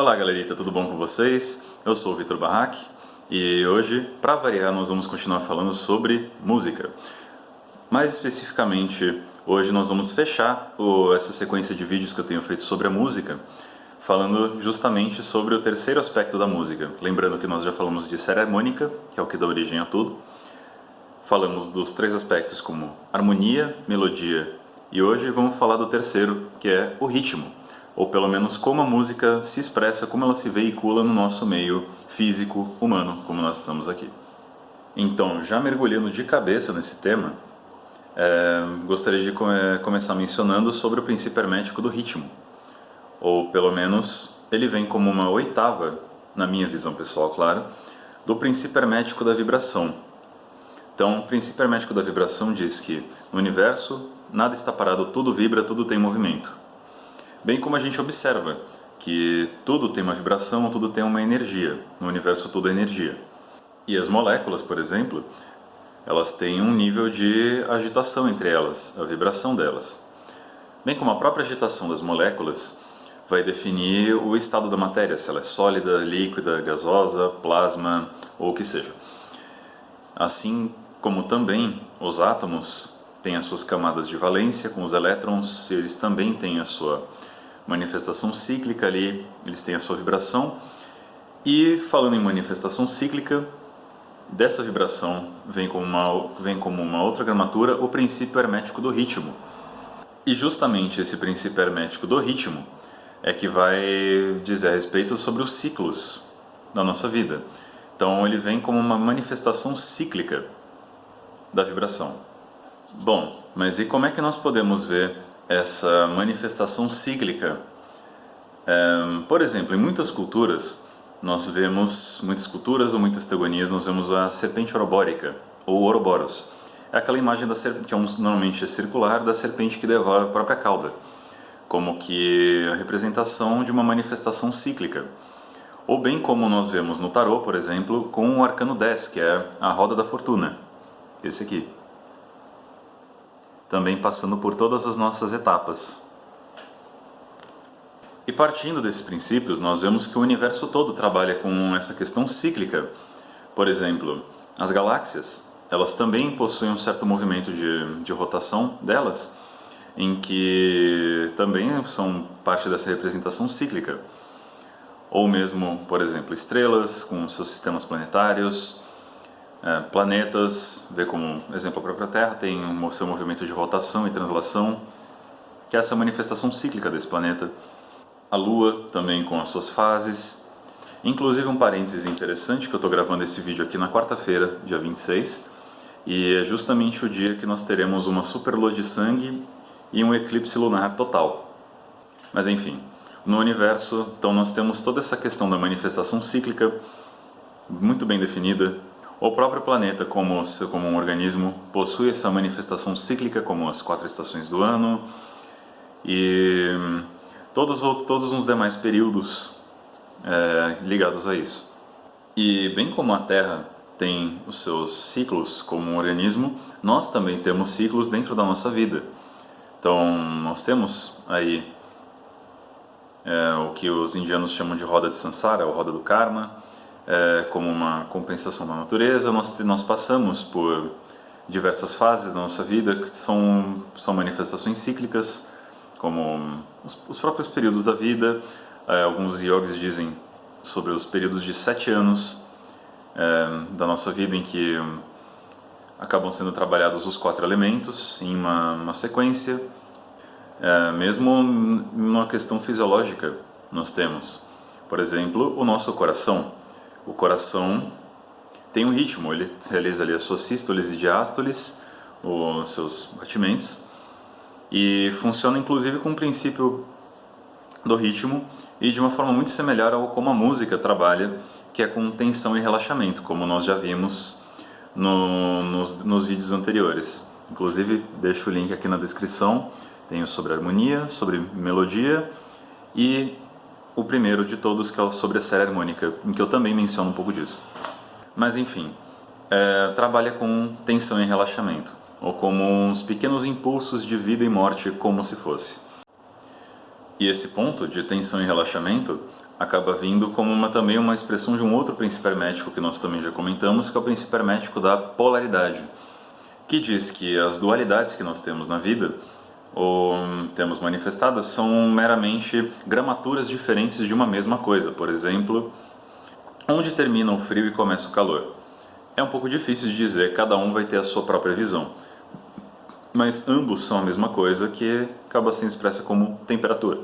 Olá galerita, tudo bom com vocês? Eu sou o Vitor Barrac e hoje, para variar, nós vamos continuar falando sobre música. Mais especificamente, hoje nós vamos fechar essa sequência de vídeos que eu tenho feito sobre a música, falando justamente sobre o terceiro aspecto da música. Lembrando que nós já falamos de série harmônica, que é o que dá origem a tudo. Falamos dos três aspectos como harmonia, melodia e hoje vamos falar do terceiro, que é o ritmo. Ou pelo menos como a música se expressa, como ela se veicula no nosso meio físico, humano, como nós estamos aqui. Então, já mergulhando de cabeça nesse tema, gostaria de começar mencionando sobre o princípio hermético do ritmo. Ou pelo menos, ele vem como uma oitava, na minha visão pessoal, claro, do princípio hermético da vibração. Então, o princípio hermético da vibração diz que no universo, nada está parado, tudo vibra, tudo tem movimento. Bem como a gente observa que tudo tem uma vibração, tudo tem uma energia. No universo tudo é energia. E as moléculas, por exemplo, elas têm um nível de agitação entre elas, a vibração delas. Bem como a própria agitação das moléculas vai definir o estado da matéria, se ela é sólida, líquida, gasosa, plasma ou o que seja. Assim como também os átomos têm as suas camadas de valência com os elétrons, eles também têm a sua manifestação cíclica ali, eles têm a sua vibração. E falando em manifestação cíclica, dessa vibração vem como uma outra gramatura o princípio hermético do ritmo. E justamente esse princípio hermético do ritmo é que vai dizer a respeito sobre os ciclos da nossa vida. Então ele vem como uma manifestação cíclica da vibração. Bom, mas e como é que nós podemos ver essa manifestação cíclica? Por exemplo, em muitas culturas, nós vemos, muitas culturas ou muitas teogonias, nós vemos a serpente orobórica, ou Ouroboros. É aquela imagem da serpente, que normalmente é circular, da serpente que devora a própria cauda, como que a representação de uma manifestação cíclica. Ou bem como nós vemos no tarô, por exemplo, com o arcano 10, que é a roda da fortuna, esse aqui. Também passando por todas as nossas etapas. E partindo desses princípios, nós vemos que o universo todo trabalha com essa questão cíclica. Por exemplo, as galáxias, elas também possuem um certo movimento de rotação delas, em que também são parte dessa representação cíclica. Ou mesmo, por exemplo, estrelas com seus sistemas planetários, planetas, vê como exemplo a própria Terra, tem o seu movimento de rotação e translação, que é essa manifestação cíclica desse planeta. A Lua também com as suas fases. Inclusive um parênteses interessante, que eu estou gravando esse vídeo aqui na quarta-feira, dia 26, e é justamente o dia que nós teremos uma superlua de sangue e um eclipse lunar total. Mas enfim, no universo, então nós temos toda essa questão da manifestação cíclica muito bem definida. O próprio planeta, como um organismo, possui essa manifestação cíclica, como as 4 estações do ano, e todos os demais períodos ligados a isso. E bem como a Terra tem os seus ciclos como um organismo, nós também temos ciclos dentro da nossa vida. Então, nós temos aí o que os indianos chamam de roda de Sansara, ou roda do Karma, como uma compensação da natureza. Nós passamos por diversas fases da nossa vida que são manifestações cíclicas, como os próprios períodos da vida. Alguns yogis dizem sobre os períodos de 7 anos da nossa vida em que acabam sendo trabalhados os 4 elementos em uma sequência. Mesmo numa questão fisiológica, nós temos, por exemplo, o nosso coração. O coração tem um ritmo, ele realiza ali as suas sístoles e diástoles, os seus batimentos, e funciona inclusive com o princípio do ritmo e de uma forma muito semelhante ao como a música trabalha, que é com tensão e relaxamento, como nós já vimos nos vídeos anteriores. Inclusive, deixo o link aqui na descrição. Tenho sobre harmonia, sobre melodia e o primeiro de todos, que é sobre a série harmônica, em que eu também menciono um pouco disso. Mas enfim, trabalha com tensão e relaxamento, ou como uns pequenos impulsos de vida e morte, como se fosse. E esse ponto de tensão e relaxamento acaba vindo como também uma expressão de um outro princípio hermético que nós também já comentamos, que é o princípio hermético da polaridade, que diz que as dualidades que nós temos na vida, ou temos manifestadas, são meramente gramaturas diferentes de uma mesma coisa. Por exemplo, onde termina o frio e começa o calor? É um pouco difícil de dizer, cada um vai ter a sua própria visão. Mas ambos são a mesma coisa, que acaba sendo expressa como temperatura.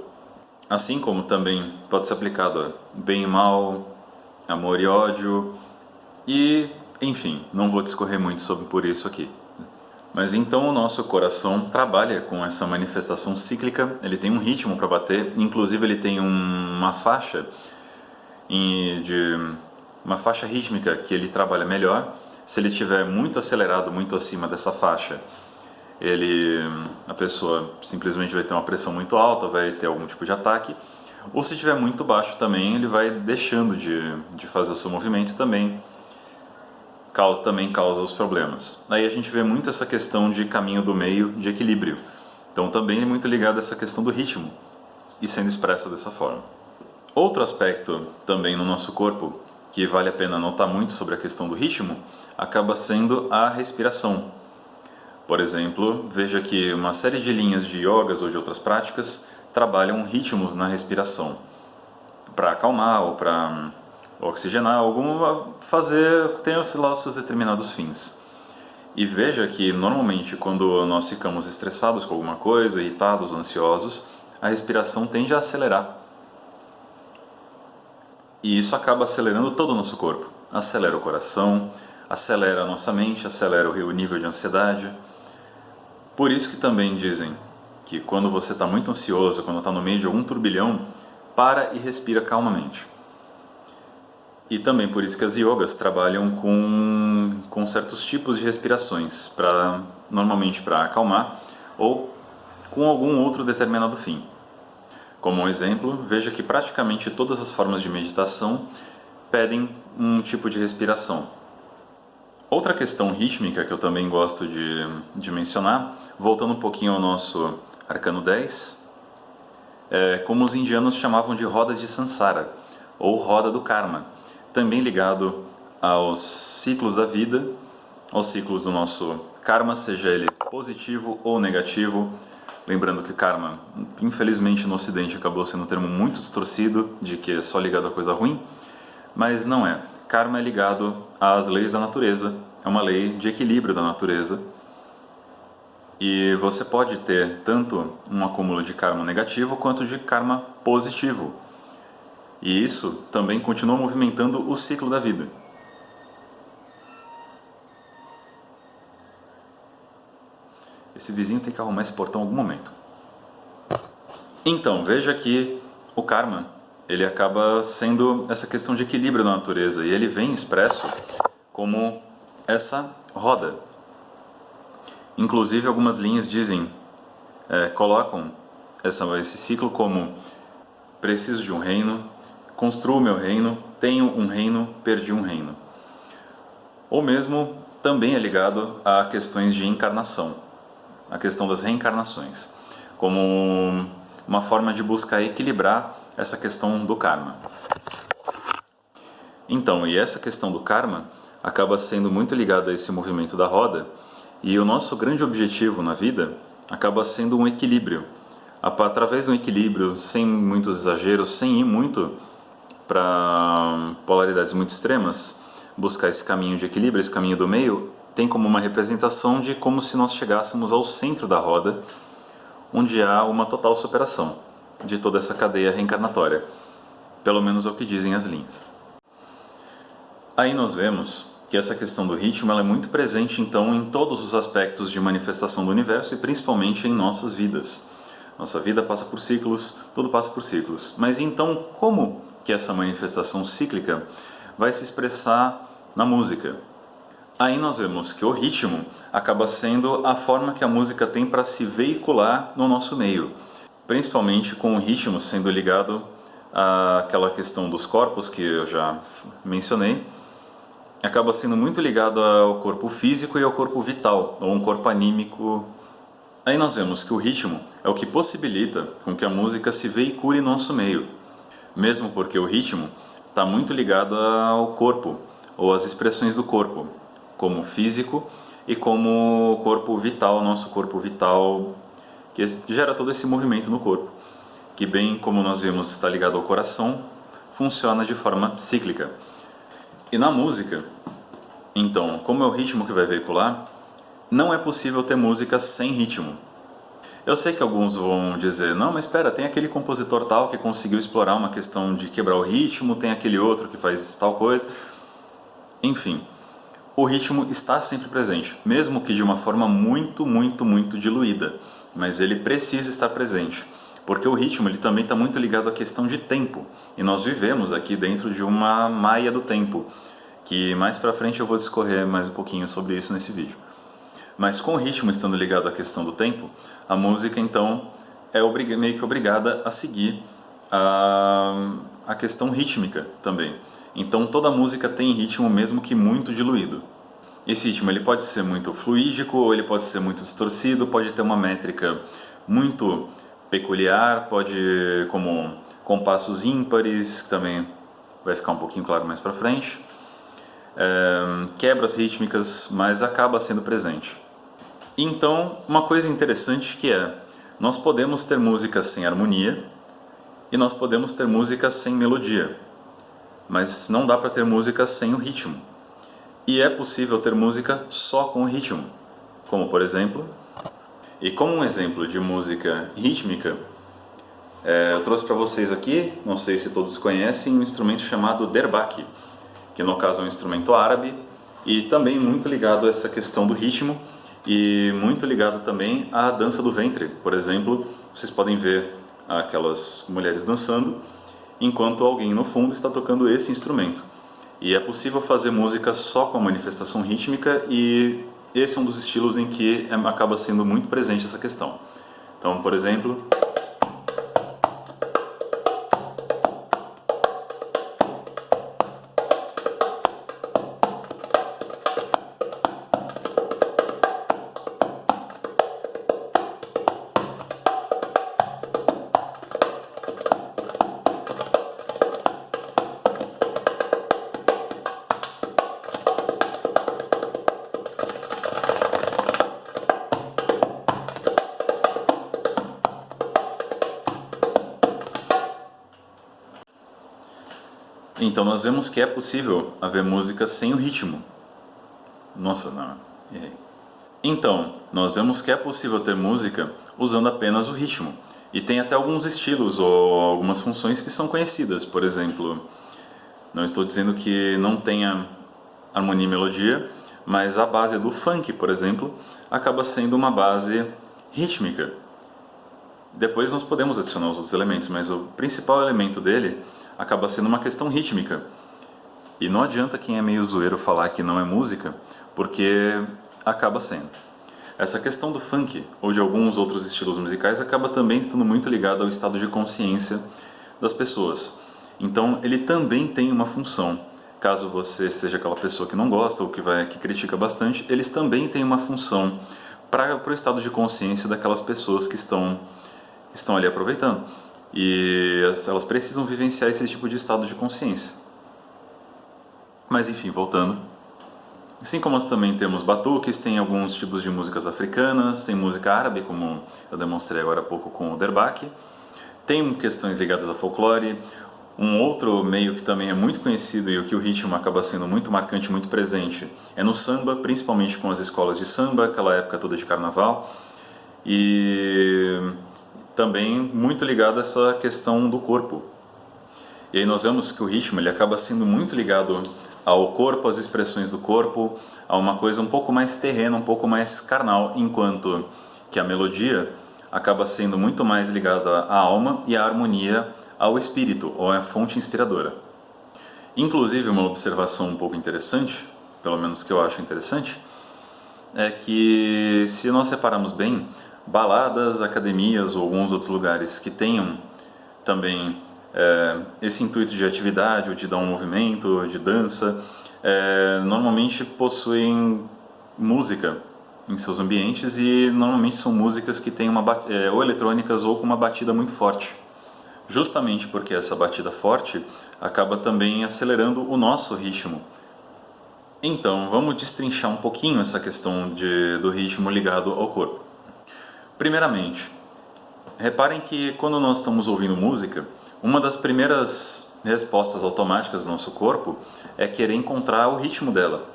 Assim como também pode ser aplicado a bem e mal, amor e ódio, e enfim, não vou discorrer muito por isso aqui. Mas então o nosso coração trabalha com essa manifestação cíclica, ele tem um ritmo para bater, inclusive ele tem uma faixa uma faixa rítmica que ele trabalha melhor. Se ele estiver muito acelerado, muito acima dessa faixa, a pessoa simplesmente vai ter uma pressão muito alta, vai ter algum tipo de ataque. Ou se estiver muito baixo também, ele vai deixando de fazer o seu movimento também causa os problemas. Aí a gente vê muito essa questão de caminho do meio, de equilíbrio. Então também é muito ligado a essa questão do ritmo e sendo expressa dessa forma. Outro aspecto também no nosso corpo que vale a pena notar muito sobre a questão do ritmo acaba sendo a respiração. Por exemplo, veja que uma série de linhas de yogas ou de outras práticas trabalham ritmos na respiração para acalmar ou para oxigenar, tem os seus determinados fins. E veja que normalmente quando nós ficamos estressados com alguma coisa, irritados ou ansiosos, a respiração tende a acelerar. E isso acaba acelerando todo o nosso corpo. Acelera o coração, acelera a nossa mente, acelera o nível de ansiedade. Por isso que também dizem que quando você está muito ansioso, quando está no meio de algum turbilhão, para e respira calmamente. E também por isso que as yogas trabalham com certos tipos de respirações, normalmente para acalmar ou com algum outro determinado fim. Como um exemplo, veja que praticamente todas as formas de meditação pedem um tipo de respiração. Outra questão rítmica que eu também gosto de mencionar, voltando um pouquinho ao nosso Arcano 10, é como os indianos chamavam de roda de Sansara, ou roda do Karma, também ligado aos ciclos da vida, aos ciclos do nosso Karma, seja ele positivo ou negativo. Lembrando que Karma, infelizmente no Ocidente, acabou sendo um termo muito distorcido, de que é só ligado a coisa ruim, mas não é. Karma é ligado às leis da natureza, é uma lei de equilíbrio da natureza. E você pode ter tanto um acúmulo de karma negativo quanto de karma positivo. E isso também continua movimentando o ciclo da vida. Esse vizinho tem que arrumar esse portão em algum momento. Então, veja que o karma, ele acaba sendo essa questão de equilíbrio da natureza, e ele vem expresso como essa roda. Inclusive algumas linhas colocam esse ciclo como: preciso de um reino, construo meu reino, tenho um reino, perdi um reino. Ou mesmo também é ligado a questões de encarnação, a questão das reencarnações, como uma forma de buscar equilibrar essa questão do karma. Então, e essa questão do karma acaba sendo muito ligada a esse movimento da roda, e o nosso grande objetivo na vida acaba sendo um equilíbrio. Através de um equilíbrio, sem muitos exageros, sem ir muito para polaridades muito extremas, buscar esse caminho de equilíbrio, esse caminho do meio, tem como uma representação de como se nós chegássemos ao centro da roda, onde há uma total superação de toda essa cadeia reencarnatória. Pelo menos é o que dizem as linhas. Aí nós vemos que essa questão do ritmo ela é muito presente então em todos os aspectos de manifestação do universo e principalmente em nossas vidas. Nossa vida passa por ciclos, tudo passa por ciclos. Mas então como que essa manifestação cíclica vai se expressar na música? Aí nós vemos que o ritmo acaba sendo a forma que a música tem para se veicular no nosso meio, principalmente com o ritmo sendo ligado àquela questão dos corpos que eu já mencionei, acaba sendo muito ligado ao corpo físico e ao corpo vital, ou um corpo anímico. Aí nós vemos que o ritmo é o que possibilita com que a música se veicule no nosso meio. mesmo porque o ritmo está muito ligado ao corpo, ou às expressões do corpo, como físico e como corpo vital, nosso corpo vital, que gera todo esse movimento no corpo, que bem como nós vimos está ligado ao coração, funciona de forma cíclica. E na música, então, como é o ritmo que vai veicular, não é possível ter música sem ritmo. Eu sei que alguns vão dizer, não, mas espera, tem aquele compositor tal que conseguiu explorar uma questão de quebrar o ritmo, tem aquele outro que faz tal coisa. Enfim, o ritmo está sempre presente, mesmo que de uma forma muito diluída, mas ele precisa estar presente, porque o ritmo ele também está muito ligado à questão de tempo, e nós vivemos aqui dentro de uma maia do tempo, que mais pra frente eu vou discorrer mais um pouquinho sobre isso nesse vídeo. Mas com o ritmo estando ligado à questão do tempo, a música então é meio que obrigada a seguir a questão rítmica também. Então toda música tem ritmo mesmo que muito diluído. Esse ritmo ele pode ser muito fluídico ou ele pode ser muito distorcido, pode ter uma métrica muito peculiar, pode como compassos ímpares, que também vai ficar um pouquinho claro mais pra frente. Quebras rítmicas, mas acaba sendo presente. Então, uma coisa interessante que nós podemos ter músicas sem harmonia e nós podemos ter músicas sem melodia, mas não dá para ter música sem o ritmo. E é possível ter música só com o ritmo, como por exemplo, e como um exemplo de música rítmica, eu trouxe para vocês aqui, não sei se todos conhecem, um instrumento chamado derbak, que no caso é um instrumento árabe e também muito ligado a essa questão do ritmo e muito ligado também à dança do ventre. Por exemplo, vocês podem ver aquelas mulheres dançando enquanto alguém no fundo está tocando esse instrumento. E é possível fazer música só com a manifestação rítmica e esse é um dos estilos em que acaba sendo muito presente essa questão. Então, por exemplo... Então nós vemos que é possível haver música sem o ritmo. Nossa, não, errei. Então, nós vemos que é possível ter música usando apenas o ritmo. E tem até alguns estilos ou algumas funções que são conhecidas. Por exemplo, não estou dizendo que não tenha harmonia e melodia, mas a base do funk, por exemplo, acaba sendo uma base rítmica. Depois nós podemos adicionar os outros elementos, mas o principal elemento dele acaba sendo uma questão rítmica. E não adianta quem é meio zoeiro falar que não é música, porque acaba sendo. Essa questão do funk, ou de alguns outros estilos musicais, acaba também estando muito ligado ao estado de consciência das pessoas. Então ele também tem uma função. Caso você seja aquela pessoa que não gosta ou que critica bastante, eles também têm uma função para o estado de consciência daquelas pessoas que estão ali aproveitando. E elas precisam vivenciar esse tipo de estado de consciência. Mas enfim, voltando. Assim como nós também temos batuques, tem alguns tipos de músicas africanas, tem música árabe, como eu demonstrei agora há pouco com o derbak. Tem questões ligadas a folclore. Um outro meio que também é muito conhecido e o que o ritmo acaba sendo muito marcante, muito presente, é no samba, principalmente com as escolas de samba, aquela época toda de carnaval. E também muito ligado a essa questão do corpo. E aí nós vemos que o ritmo ele acaba sendo muito ligado ao corpo, às expressões do corpo, a uma coisa um pouco mais terrena, um pouco mais carnal, enquanto que a melodia acaba sendo muito mais ligada à alma e à harmonia ao espírito, ou à fonte inspiradora. Inclusive, uma observação um pouco interessante, pelo menos que eu acho interessante, é que se nós separarmos bem, baladas, academias ou alguns outros lugares que tenham também esse intuito de atividade, ou de dar um movimento, de dança, normalmente possuem música em seus ambientes e normalmente são músicas que têm ou eletrônicas ou com uma batida muito forte. justamente porque essa batida forte acaba também acelerando o nosso ritmo. Então, vamos destrinchar um pouquinho essa questão do ritmo ligado ao corpo. Primeiramente, reparem que quando nós estamos ouvindo música, uma das primeiras respostas automáticas do nosso corpo é querer encontrar o ritmo dela.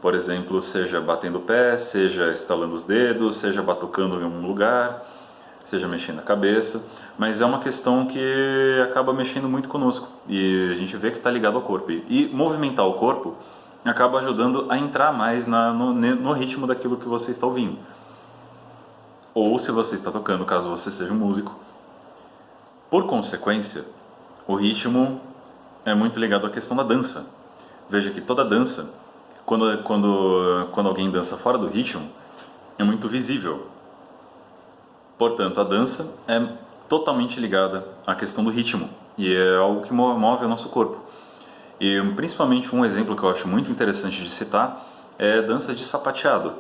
Por exemplo, seja batendo o pé, seja estalando os dedos, seja batucando em um lugar, seja mexendo a cabeça, mas é uma questão que acaba mexendo muito conosco e a gente vê que está ligado ao corpo. E movimentar o corpo acaba ajudando a entrar mais no ritmo daquilo que você está ouvindo. Ou se você está tocando, caso você seja um músico. Por consequência, o ritmo é muito ligado à questão da dança. Veja que toda dança, quando alguém dança fora do ritmo, é muito visível. Portanto, a dança é totalmente ligada à questão do ritmo e é algo que move o nosso corpo. E principalmente um exemplo que eu acho muito interessante de citar é dança de sapateado.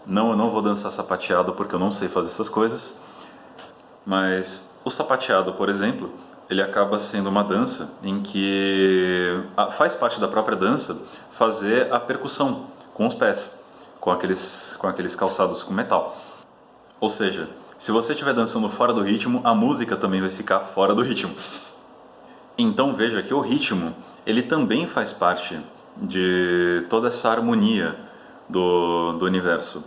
Não, eu não vou dançar sapateado porque eu não sei fazer essas coisas, mas o sapateado, por exemplo, ele acaba sendo uma dança em que faz parte da própria dança fazer a percussão com os pés, com aqueles calçados com metal. Ou seja, se você estiver dançando fora do ritmo, a música também vai ficar fora do ritmo. Então veja que o ritmo, ele também faz parte de toda essa harmonia do universo.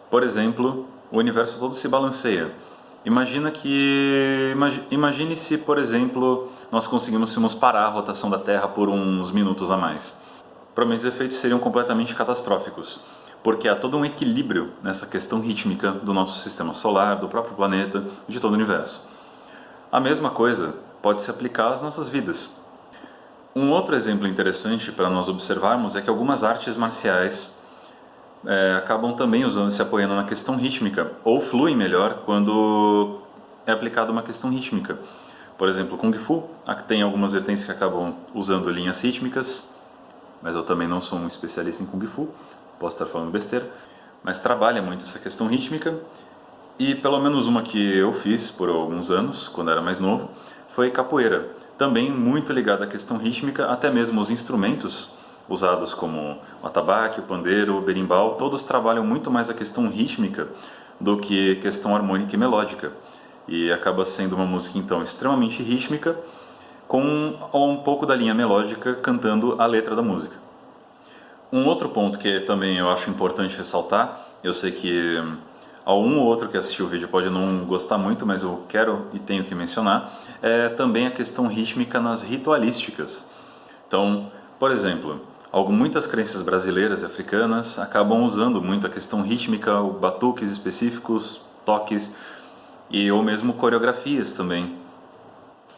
Por exemplo, o universo todo se balanceia. Imagine se, por exemplo, nós conseguíssemos parar a rotação da Terra por uns minutos a mais. Para mim, os efeitos seriam completamente catastróficos, porque há todo um equilíbrio nessa questão rítmica do nosso sistema solar, do próprio planeta, de todo o universo. A mesma coisa pode se aplicar às nossas vidas. Um outro exemplo interessante para nós observarmos é que algumas artes marciais acabam também se apoiando na questão rítmica, ou fluem melhor quando é aplicada uma questão rítmica. Por exemplo, Kung Fu tem algumas vertentes que acabam usando linhas rítmicas, mas eu também não sou um especialista em Kung Fu, posso estar falando besteira, mas trabalha muito essa questão rítmica. E pelo menos uma que eu fiz por alguns anos, quando era mais novo, foi capoeira. Também muito ligada à questão rítmica, até mesmo os instrumentos usados como o atabaque, o pandeiro, o berimbau, todos trabalham muito mais a questão rítmica do que questão harmônica e melódica. E acaba sendo uma música então extremamente rítmica, com um pouco da linha melódica cantando a letra da música. Um outro ponto que também eu acho importante ressaltar, eu sei que um ou outro que assistiu o vídeo pode não gostar muito, mas eu quero e tenho que mencionar, é também a questão rítmica nas ritualísticas. Então, por exemplo, muitas crenças brasileiras e africanas acabam usando muito a questão rítmica, batuques específicos, toques ou mesmo coreografias também.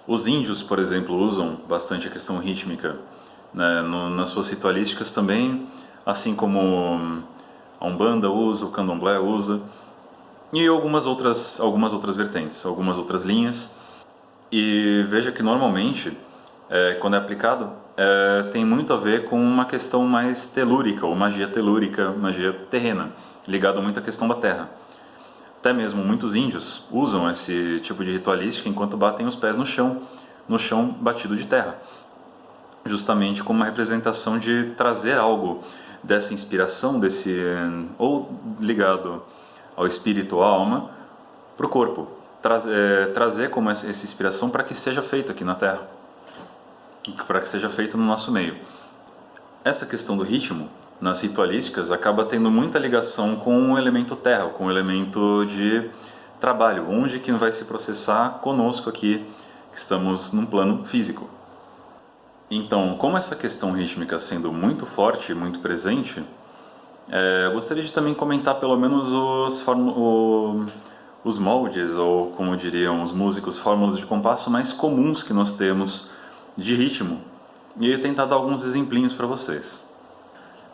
Os índios, por exemplo, usam bastante a questão rítmica, né, nas suas ritualísticas também, assim como a Umbanda usa, o Candomblé usa, e algumas outras vertentes, algumas outras linhas. E veja que normalmente, quando é aplicado, tem muito a ver com uma questão mais telúrica, ou magia telúrica, magia terrena, ligado muito à questão da terra. Até mesmo muitos índios usam esse tipo de ritualística enquanto batem os pés no chão batido de terra, justamente como uma representação de trazer algo dessa inspiração, ou ligado ao espírito, à alma, para o corpo. Trazer como essa inspiração para que seja feito aqui na Terra, para que seja feito no nosso meio. Essa questão do ritmo, nas ritualísticas, acaba tendo muita ligação com o elemento terra, com o elemento de trabalho, onde que vai se processar conosco aqui, que estamos num plano físico. Então, como essa questão rítmica sendo muito forte, muito presente, eu gostaria de também comentar pelo menos os moldes, ou como diriam os músicos, fórmulas de compasso mais comuns que nós temos de ritmo, e eu tentar dar alguns exemplinhos para vocês.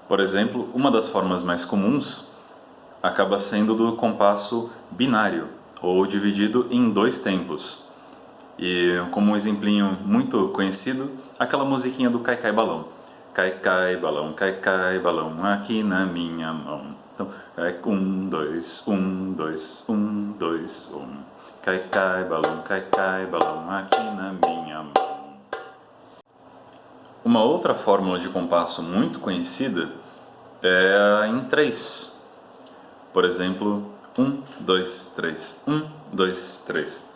Por exemplo, uma das formas mais comuns acaba sendo do compasso binário, ou dividido em dois tempos. E como um exemplinho muito conhecido, aquela musiquinha do Cai Cai Balão. Cai cai balão, aqui na minha mão. Então, 1, 2, 1, 2, 1, 2, 1. cai, balão, aqui na minha mão. Uma outra fórmula de compasso muito conhecida é a em 3. Por exemplo, 1, 2, 3, 1, 2, 3.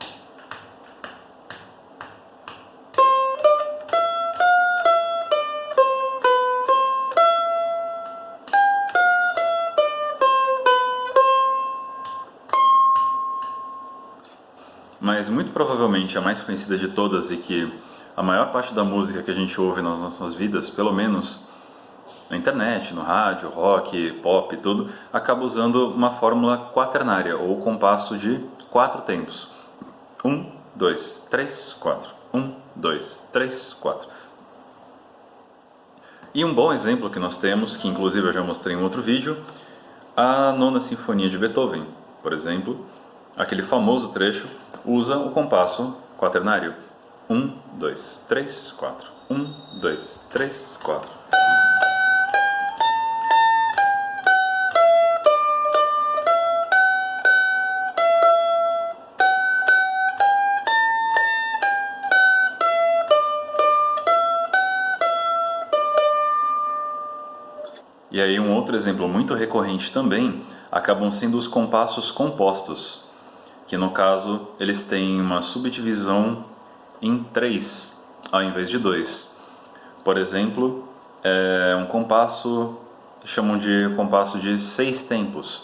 Mas muito provavelmente a mais conhecida de todas e que a maior parte da música que a gente ouve nas nossas vidas, pelo menos na internet, no rádio, rock, pop, tudo, acaba usando uma fórmula quaternária ou compasso de 4 tempos. 1, 2, 3, 4. 1, 2, 3, 4. E um bom exemplo que nós temos, que inclusive eu já mostrei em outro vídeo, a Nona Sinfonia de Beethoven, por exemplo, aquele famoso trecho usa o compasso quaternário. 1, 2, 3, 4. 1, 2, 3, 4. E aí um outro exemplo muito recorrente também acabam sendo os compassos compostos, que no caso eles têm uma subdivisão em 3 ao invés de 2. Por exemplo, um compasso que chamam de compasso de 6 tempos.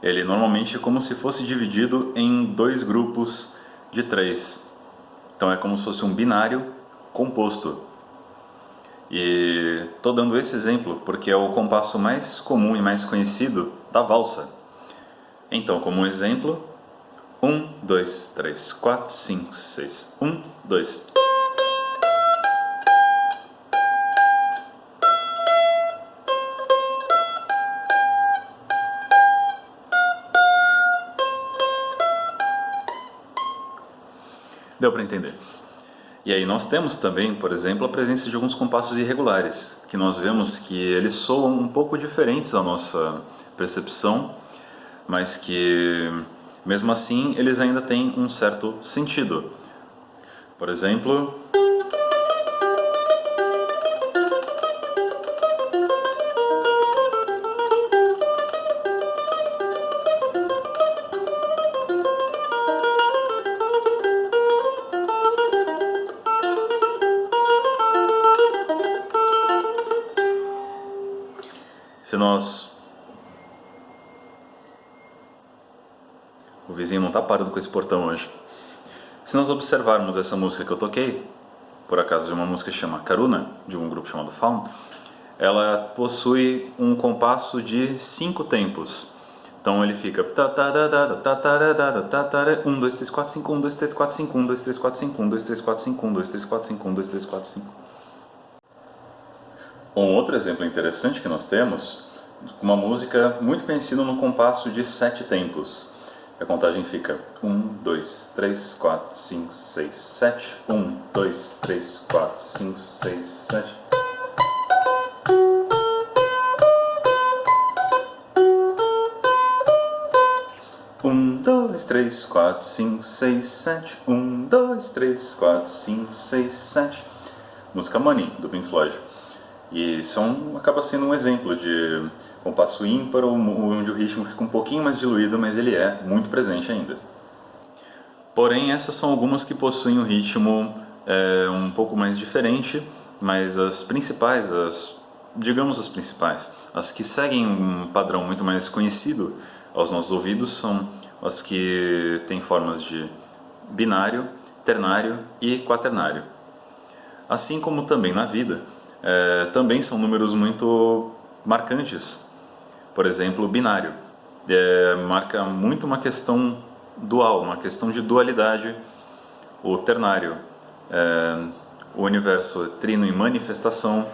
Ele normalmente é como se fosse dividido em 2 grupos de 3. Então é como se fosse um binário composto. E estou dando esse exemplo porque é o compasso mais comum e mais conhecido da valsa. Então, como exemplo, 1, 2, 3, 4, 5, 6. 1, 2. Deu para entender? E aí nós temos também, por exemplo, a presença de alguns compassos irregulares, que nós vemos que eles soam um pouco diferentes à nossa percepção, mas que, mesmo assim, eles ainda têm um certo sentido. Por exemplo... Se nós... O vizinho não está parando com esse portão hoje. Se nós observarmos essa música que eu toquei, por acaso é uma música que chama Karuna, de um grupo chamado Faun, ela possui um compasso de 5 tempos. Então ele fica 1, 2, 3, 4, 5, 1, 2, 3, 4, 5, 1, 2, 3, 4, 5, 1, 2, 3, 4, 5, 1, 2, 3, 4, 5, 1, 2, 3, 4, 5. Um outro exemplo interessante que nós temos, uma música muito conhecida no compasso de 7 tempos. A contagem fica 1, 2, 3, 4, 5, 6, 7. 1, 2, 3, 4, 5, 6, 7. Um, dois, três, quatro, cinco, seis, sete. 1, 2, 3, 4, 5, 6, 7. Música Money, do Pink Floyd. E isso acaba sendo um exemplo de compasso ímpar, onde o ritmo fica um pouquinho mais diluído, mas ele é muito presente ainda. Porém, essas são algumas que possuem um ritmo um pouco mais diferente, mas as principais, digamos as principais, as que seguem um padrão muito mais conhecido aos nossos ouvidos são as que têm formas de binário, ternário e quaternário. Assim como também na vida, também são números muito marcantes. Por exemplo, o binário marca muito uma questão dual, uma questão de dualidade. O ternário, o universo trino em manifestação.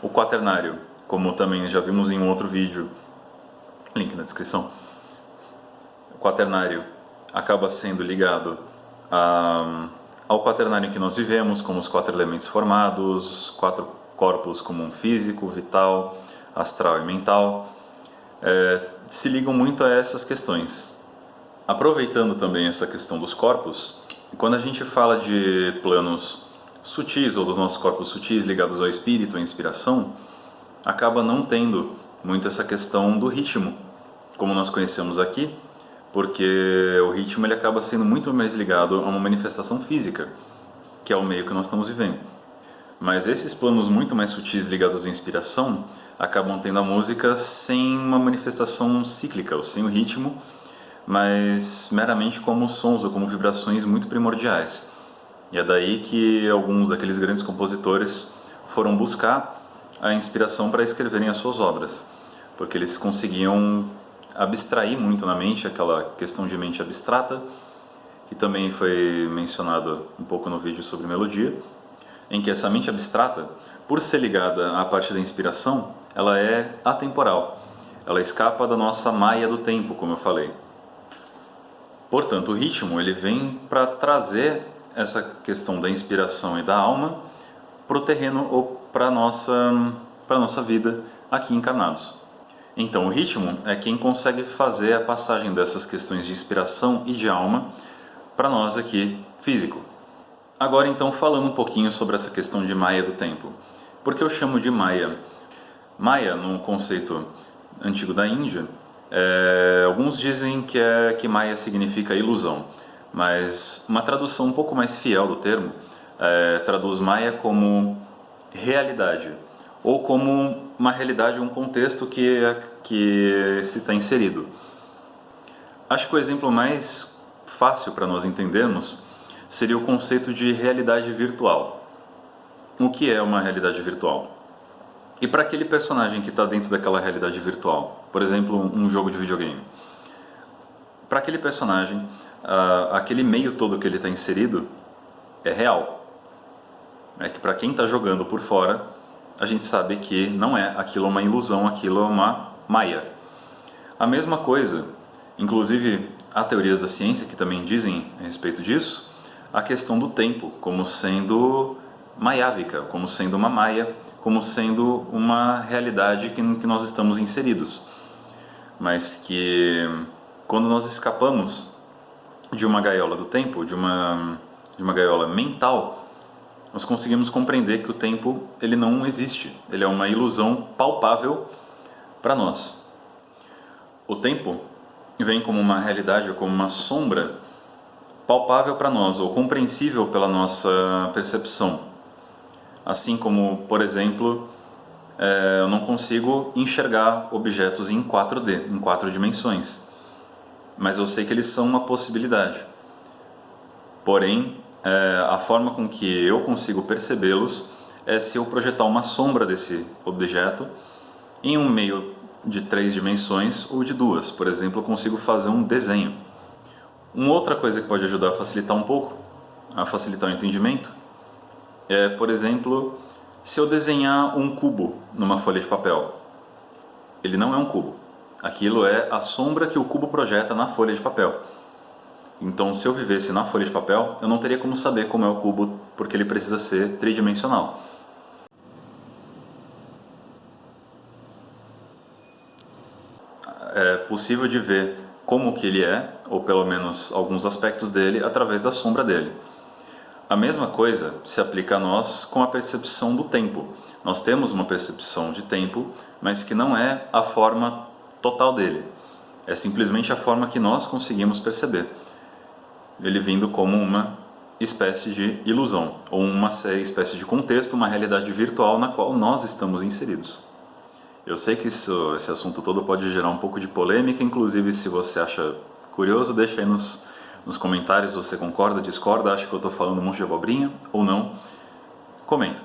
O quaternário, como também já vimos em um outro vídeo, link na descrição. O quaternário acaba sendo ligado ao quaternário em que nós vivemos, como os 4 elementos formados, 4 corpos como físico, vital, astral e mental, se ligam muito a essas questões. Aproveitando também essa questão dos corpos, quando a gente fala de planos sutis ou dos nossos corpos sutis ligados ao espírito, à inspiração, acaba não tendo muito essa questão do ritmo, como nós conhecemos aqui, porque o ritmo ele acaba sendo muito mais ligado a uma manifestação física, que é o meio que nós estamos vivendo. Mas esses planos muito mais sutis ligados à inspiração acabam tendo a música sem uma manifestação cíclica, ou sem o ritmo, mas meramente como sons ou como vibrações muito primordiais. E é daí que alguns daqueles grandes compositores foram buscar a inspiração para escreverem as suas obras, porque eles conseguiam abstrair muito na mente aquela questão de mente abstrata, que também foi mencionado um pouco no vídeo sobre melodia, em que essa mente abstrata, por ser ligada à parte da inspiração, ela é atemporal, ela escapa da nossa maia do tempo, como eu falei. Portanto, o ritmo ele vem para trazer essa questão da inspiração e da alma para o terreno ou para a nossa vida aqui encarnados. Então, o ritmo é quem consegue fazer a passagem dessas questões de inspiração e de alma para nós aqui, físico. Agora, então, falando um pouquinho sobre essa questão de maia do tempo. Por que eu chamo de maia? Maia, no conceito antigo da Índia, alguns dizem que Maya significa ilusão, mas uma tradução um pouco mais fiel do termo traduz Maya como realidade, ou como uma realidade, um contexto que se está inserido. Acho que o exemplo mais fácil para nós entendermos seria o conceito de realidade virtual. O que é uma realidade virtual? E para aquele personagem que está dentro daquela realidade virtual, por exemplo, um jogo de videogame, para aquele personagem, aquele meio todo que ele está inserido é real. É que para quem está jogando por fora, a gente sabe que não é aquilo uma ilusão, aquilo é uma maia. A mesma coisa, inclusive há teorias da ciência que também dizem a respeito disso, a questão do tempo como sendo maiávica, como sendo uma maia, como sendo uma realidade que nós estamos inseridos, mas que quando nós escapamos de uma gaiola do tempo, de uma gaiola mental, nós conseguimos compreender que o tempo ele não existe, ele é uma ilusão palpável para nós. O tempo vem como uma realidade ou como uma sombra palpável para nós ou compreensível pela nossa percepção. Assim como, por exemplo, eu não consigo enxergar objetos em 4D, em 4 dimensões, mas eu sei que eles são uma possibilidade. Porém, a forma com que eu consigo percebê-los é se eu projetar uma sombra desse objeto em um meio de 3 dimensões ou de 2. Por exemplo, eu consigo fazer um desenho. Uma outra coisa que pode ajudar a facilitar um pouco, a facilitar o entendimento, por exemplo, se eu desenhar um cubo numa folha de papel, ele não é um cubo. Aquilo é a sombra que o cubo projeta na folha de papel. Então, se eu vivesse na folha de papel, eu não teria como saber como é o cubo, porque ele precisa ser tridimensional. É possível de ver como que ele é, ou pelo menos alguns aspectos dele, através da sombra dele. A mesma coisa se aplica a nós com a percepção do tempo. Nós temos uma percepção de tempo, mas que não é a forma total dele. É simplesmente a forma que nós conseguimos perceber. Ele vindo como uma espécie de ilusão, ou uma espécie de contexto, uma realidade virtual na qual nós estamos inseridos. Eu sei que esse assunto todo pode gerar um pouco de polêmica, inclusive se você acha curioso, deixa aí nos comentários se você concorda, discorda, acha que eu estou falando um monte de abobrinha ou não. Comenta.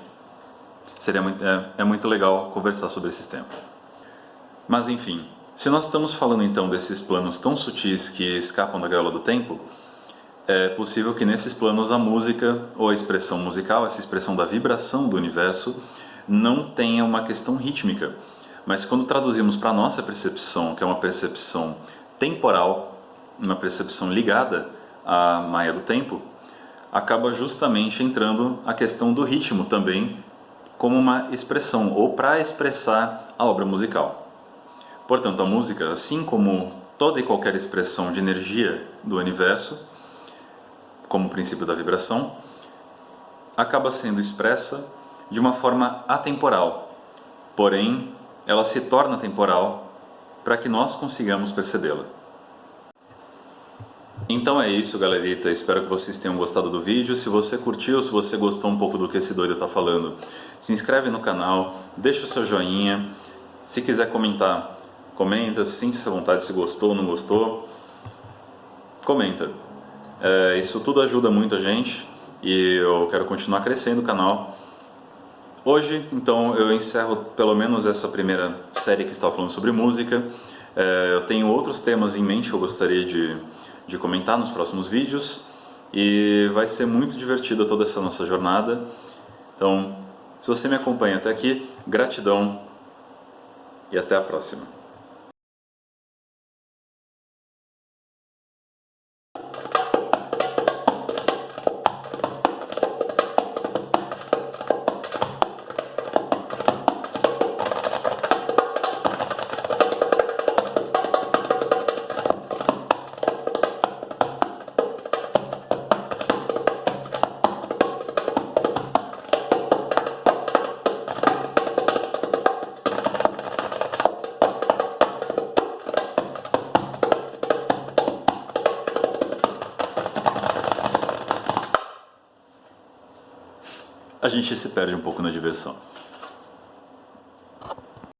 É muito legal conversar sobre esses temas. Mas enfim, se nós estamos falando então desses planos tão sutis que escapam da gaiola do tempo, é possível que nesses planos a música ou a expressão musical, essa expressão da vibração do universo, não tenha uma questão rítmica. Mas quando traduzimos para a nossa percepção, que é uma percepção temporal, uma percepção ligada à maia do tempo, acaba justamente entrando a questão do ritmo também como uma expressão, ou para expressar a obra musical. Portanto, a música, assim como toda e qualquer expressão de energia do universo, como o princípio da vibração, acaba sendo expressa de uma forma atemporal, porém ela se torna temporal para que nós consigamos percebê-la. Então é isso, galerita, espero que vocês tenham gostado do vídeo. Se você curtiu, se você gostou um pouco do que esse doido está falando, se inscreve no canal, deixa o seu joinha. Se quiser comentar, comenta, sinta-se à vontade se gostou ou não gostou. Comenta. Isso tudo ajuda muito a gente e eu quero continuar crescendo o canal. Hoje, então, eu encerro pelo menos essa primeira série que estava falando sobre música. Eu tenho outros temas em mente que eu gostaria de comentar nos próximos vídeos e vai ser muito divertida toda essa nossa jornada. Então, se você me acompanha até aqui, gratidão e até a próxima. A gente se perde um pouco na diversão.